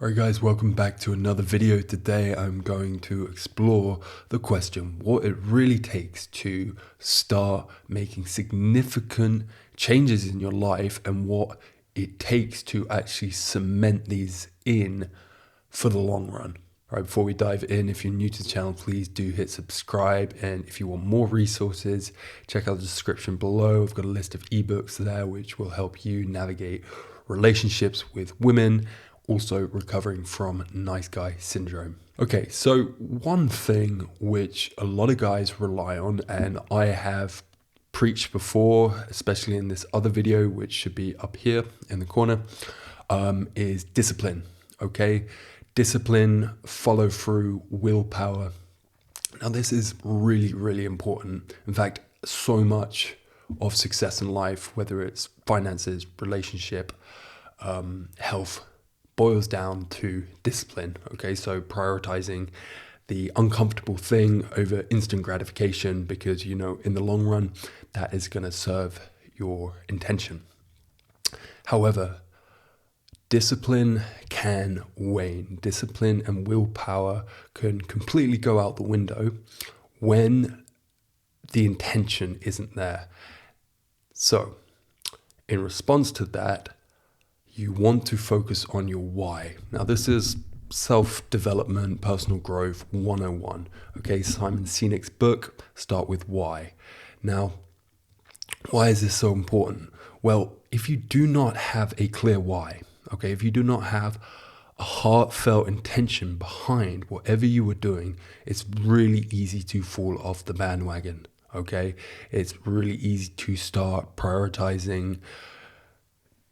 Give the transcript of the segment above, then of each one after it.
Alright guys, welcome back to another video. Today I'm going to explore the question, what it really takes to start making significant changes in your life and what it takes to actually cement these in for the long run. Alright, before we dive in, if you're new to the channel, please do hit subscribe. And if you want more resources, check out the description below. I've got a list of ebooks there which will help you navigate relationships with women, also recovering from nice guy syndrome. Okay, so one thing which a lot of guys rely on, and I have preached before, especially in this other video, which should be up here in the corner, is discipline. Okay, discipline, follow through, willpower. Now this is really, really important. In fact, so much of success in life, whether it's finances, relationship, health, boils down to discipline. Okay, so prioritizing the uncomfortable thing over instant gratification, because you know in the long run that is going to serve your intention. However, discipline can wane. Discipline and willpower can completely go out the window when the intention isn't there. So in response to that, you want to focus on your why. Now this is self-development, personal growth 101. Okay, Simon Sinek's book, Start With Why. Now, why is this so important? Well, if you do not have a clear why, okay, if you do not have a heartfelt intention behind whatever you are doing, it's really easy to fall off the bandwagon. Okay, it's really easy to start prioritizing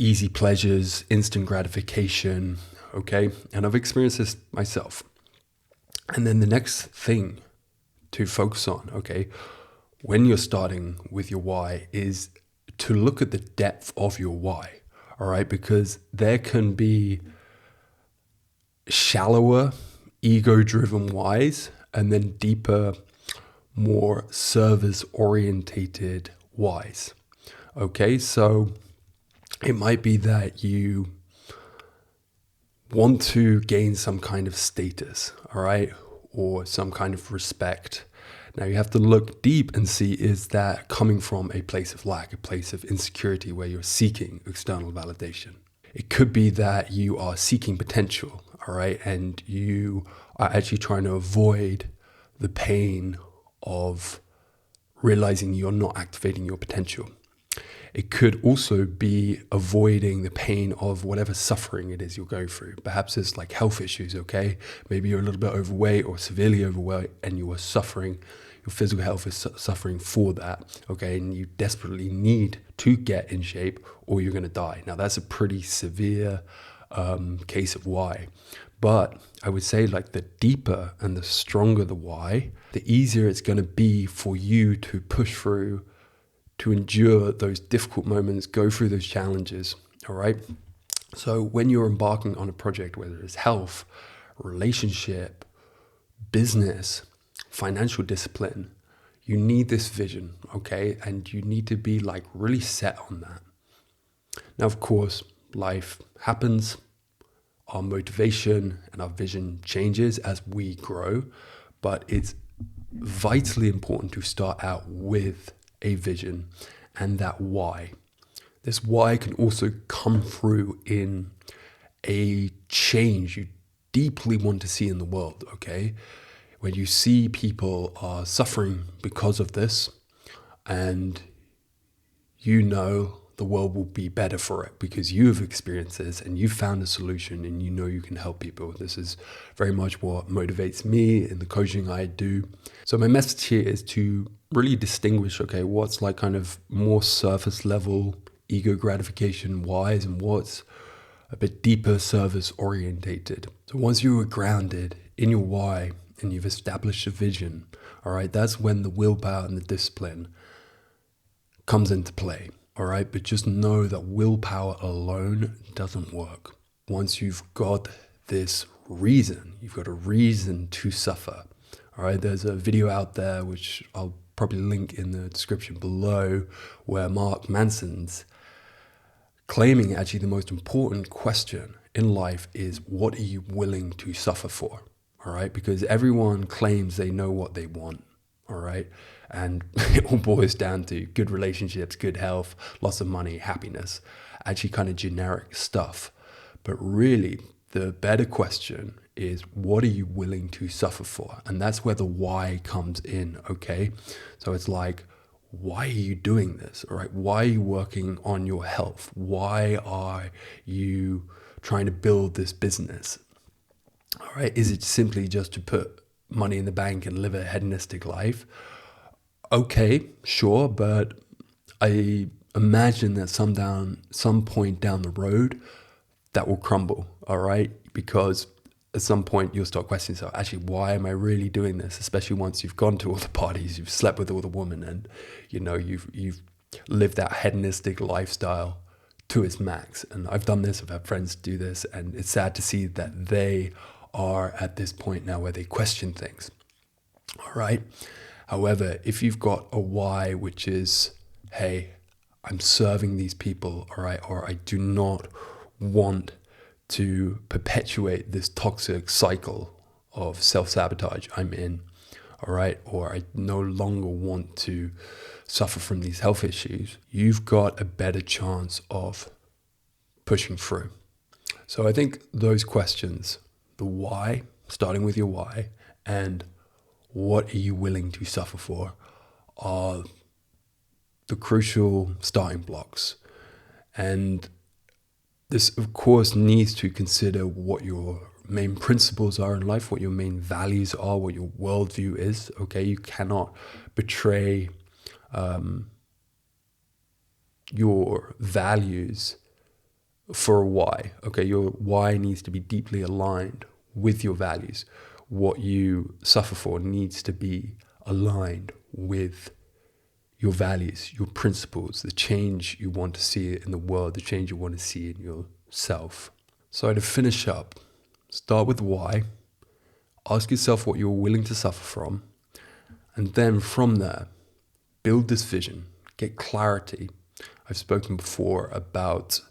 easy pleasures, instant gratification, okay? And I've experienced this myself. And then the next thing to focus on, okay, when you're starting with your why, is to look at the depth of your why, all right? Because there can be shallower, ego-driven whys, and then deeper, more service-orientated whys, okay? So it might be that you want to gain some kind of status, all right, or some kind of respect. Now you have to look deep and see, is that coming from a place of lack, a place of insecurity where you're seeking external validation? It could be that you are seeking potential, all right, and you are actually trying to avoid the pain of realizing you're not activating your potential. It could also be avoiding the pain of whatever suffering it is you're going through. Perhaps it's like health issues, okay? Maybe you're a little bit overweight or severely overweight and you are suffering, your physical health is suffering for that, okay? And you desperately need to get in shape or you're gonna die. Now that's a pretty severe case of why. But I would say like the deeper and the stronger the why, the easier it's gonna be for you to push through, to endure those difficult moments, go through those challenges, all right? So when you're embarking on a project, whether it's health, relationship, business, financial discipline, you need this vision, okay? And you need to be like really set on that. Now, of course, life happens, our motivation and our vision changes as we grow, but it's vitally important to start out with a vision and that why. This why can also come through in a change you deeply want to see in the world, okay? When you see people are suffering because of this and you know the world will be better for it because you've experienced this and you've found a solution and you know you can help people. This is very much what motivates me in the coaching I do. So my message here is to really distinguish, okay, what's like kind of more surface level ego gratification wise and what's a bit deeper service orientated. So once you are grounded in your why and you've established a vision, all right, that's when the willpower and the discipline comes into play. All right, but just know that willpower alone doesn't work. Once you've got this reason, you've got a reason to suffer. All right, there's a video out there, which I'll probably link in the description below, where Mark Manson's claiming actually the most important question in life is, what are you willing to suffer for? All right. Because everyone claims they know what they want. All right. And it all boils down to good relationships, good health, lots of money, happiness, actually kind of generic stuff. But really, the better question is, what are you willing to suffer for? And that's where the why comes in. Okay. So it's like, why are you doing this? All right. Why are you working on your health? Why are you trying to build this business? All right. Is it simply just to put money in the bank and live a hedonistic life? Okay, sure, but I imagine that some point down the road that will crumble. All right, because at some point you'll start questioning yourself. Actually, why am I really doing this? Especially once you've gone to all the parties, you've slept with all the women, and you've lived that hedonistic lifestyle to its max. And I've done this. I've had friends do this, and it's sad to see that they are at this point now where they question things. All right. However, if you've got a why, which is, hey, I'm serving these people, all right, or I do not want to perpetuate this toxic cycle of self-sabotage I'm in, all right, or I no longer want to suffer from these health issues, you've got a better chance of pushing through. So I think those questions, the why, starting with your why, and what are you willing to suffer for, are the crucial starting blocks. And this, of course, needs to consider what your main principles are in life, what your main values are, what your worldview is. Okay, you cannot betray your values for a why. Okay, your why needs to be deeply aligned with your values. What you suffer for needs to be aligned with your values, your principles, the change you want to see in the world, the change you want to see in yourself. So to finish up, start with why, ask yourself what you're willing to suffer from, and then from there, build this vision, get clarity. I've spoken before about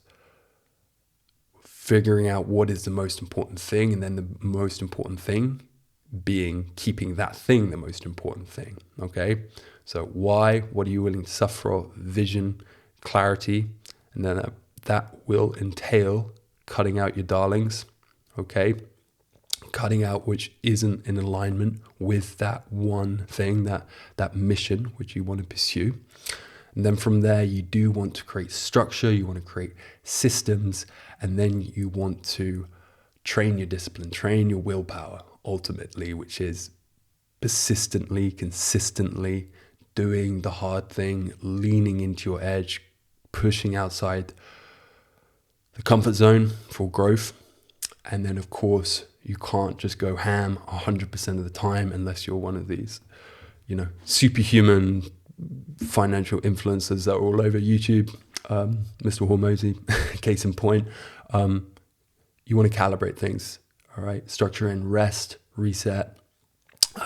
figuring out what is the most important thing, and then the most important thing being keeping that thing the most important thing. Okay, so why, what are you willing to suffer for? Vision, clarity, and then that will entail cutting out your darlings. Okay, cutting out which isn't in alignment with that one thing, that mission which you want to pursue. And then from there, you do want to create structure, you want to create systems, and then you want to train your discipline, train your willpower ultimately, which is persistently, consistently doing the hard thing, leaning into your edge, pushing outside the comfort zone for growth. And then, of course, you can't just go ham 100% of the time unless you're one of these, superhuman financial influencers that are all over YouTube. Mr. Hormozy, case in point. You want to calibrate things, all right? Structure in rest, reset,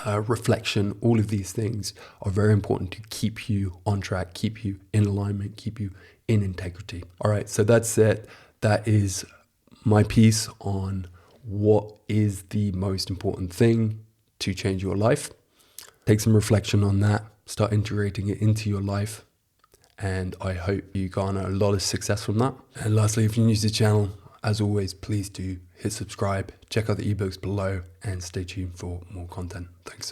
reflection. All of these things are very important to keep you on track, keep you in alignment, keep you in integrity. All right, so that's it. That is my piece on what is the most important thing to change your life. Take some reflection on that, start integrating it into your life, and I hope you garner a lot of success from that. And lastly, if you're new to the channel, as always, please do hit subscribe, check out the ebooks below, and stay tuned for more content. Thanks.